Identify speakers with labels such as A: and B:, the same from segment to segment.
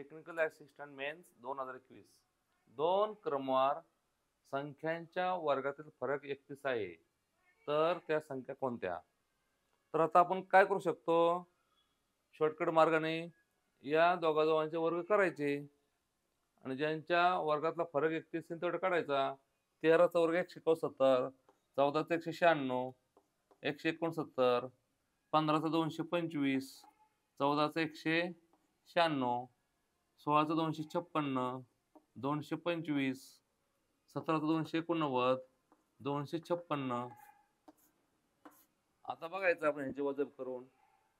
A: Technical assistant men's 2021 दोन क्रमवार संख्यांच्या वर्गातील फरक 31 आहे, तर त्या संख्या कोणत्या? तर आता आपण काय करू शकतो? शॉर्टकट मार्गाने या दोघांचे वर्ग करायचे आणि ज्यांच्या वर्गातला फरक 31 आहे तेवढा काढायचा. 13चा वर्ग 170, 14चा 196, 169, 15चा 225, 14चा 196, 16चा 256, 225, 17चा 289, 256. आता बघायचं आपण ह्याचे वजन करून.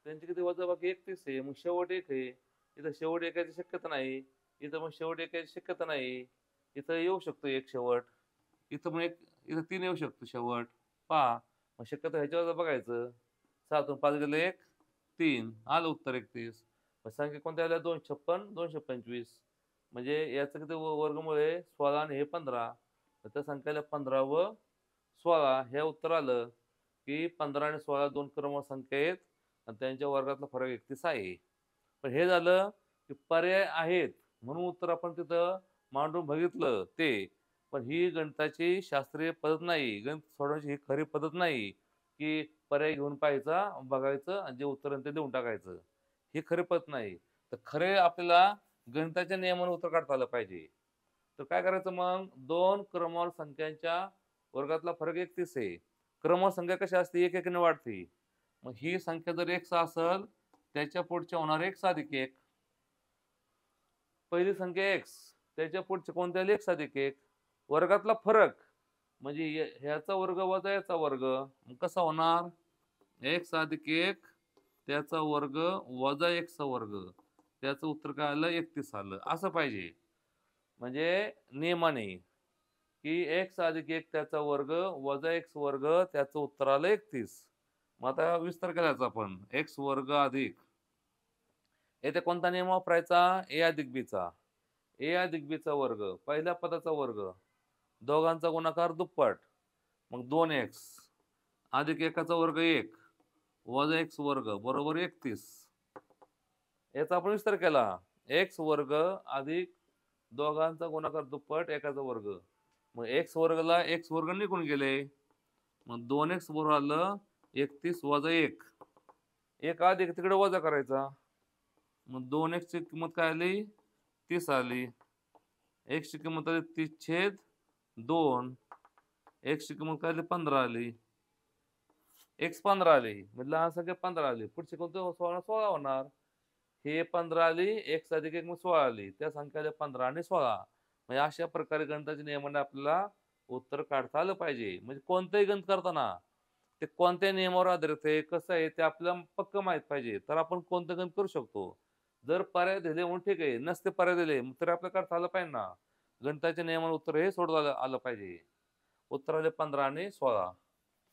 A: त्यांची किती वजाबाकी 31 आहे. मग शेवट 1 आहे. इथं शेवट एकाची शक्यता नाही. इथं मग शेवट एकाची शक्यता नाही. इथं येऊ शकतो एक शेवट. इथं मग इथं 3 येऊ शकतो शेवट. पहा मग शक्यतो ह्याच्यावर बघायचं. 7 5 गेले 1 3 आलं उत्तर 31. मग संख्या कोणत्या आल्या? 256 225. म्हणजे याचं किती वर्गमूळ आहे? 16 आणि हे 15. तर त्या संख्येला 15 व 16 हे उत्तर आलं की 15 आणि 16 दोन क्रमवार संख्या आहेत आणि त्यांच्या वर्गातला फरक 31 आहे. पण हे झालं की पर्याय आहेत म्हणून उत्तर आपण तिथं मांडून बघितलं ते. पण ही गणिताची शास्त्रीय पद्धत नाही. गणित सोडवण्याची ही खरी पद्धत नाही की पर्याय घेऊन पाहायचा, बघायचं आणि जे उत्तर ते देऊन टाकायचं. ही खरी पद्धत नाही. तर खरे आपल्याला गणिताच्या नियमाने उत्तर काढता आलं पाहिजे. तर काय करायचं मग? दोन क्रमवार संख्यांच्या वर्गातला फरक 31 आहे. क्रमवार संख्या कशी असते? एक एकाने वाढते. मग ही संख्या जर x असेल त्याच्या पुढच्या होणार x अधिक 1. पहिली संख्या x, त्याच्या पुढच्या कोणत्याही x अधिक 1. वर्गातला फरक म्हणजे ह्याचा वर्ग वजा याचा वर्ग. मग कसा होणार? x अधिक 1 त्याचा वर्ग वजा x चा वर्ग. त्याचं उत्तर काय आलं? 31 आलं. असं पाहिजे. म्हणजे नियमाने की x अधिक 1 त्याचा वर्ग वजा x वर्ग त्याचं उत्तर आलं 31. मग आता विस्तार करायचा आपण. x वर्ग अधिक येथे कोणता नियम वापरायचा? a अधिक b चा. a अधिक b चा वर्ग, पहिल्या पदाचा वर्ग, दोघांचा गुणाकार दुप्पट. मग 2x अधिक एकाचा वर्ग 1 वजा x वर्ग बरोबर 31. याचा आपण विस्तार केला. x वर्ग अधिक दोघांचा गुणाकार दुप्पट एकाचा वर्ग. मग x वर्गला x वर्ग निघून गेले. मग 2x बरोबर आलं 31 वजा 1. 1 अधिक तिकडे वजा करायचा. मग 2x ची किंमत काय आली? 30 आली. x ची किंमत आली 30/2. x ची किंमत काय आली? 15 आली. x 15 आली. म्हणजे लहान संख्या 15 आली. पुढची कोणती? 16 होणार. हे 15 आली, x अधिक 1 मग 16 आली. त्या संख्या आल्या 15 आणि 16. म्हणजे अशा प्रकारे गणिताच्या नियमाने आपल्याला उत्तर काढता आलं पाहिजे. म्हणजे कोणतंही गणित करताना ते कोणत्या नियमावर आधारित आहे, कसं आहे ते आपल्याला पक्क माहित पाहिजे. तर आपण कोणतं गणित करू शकतो. जर पर्याय दिले म्हणून ठीक आहे, नसते पर्याय दिले तर आपल्याला काढता आलं पाहिजे ना. गणिताच्या नियमाने उत्तर हे सोडवलं आलं पाहिजे. उत्तर आले 15 आणि 16.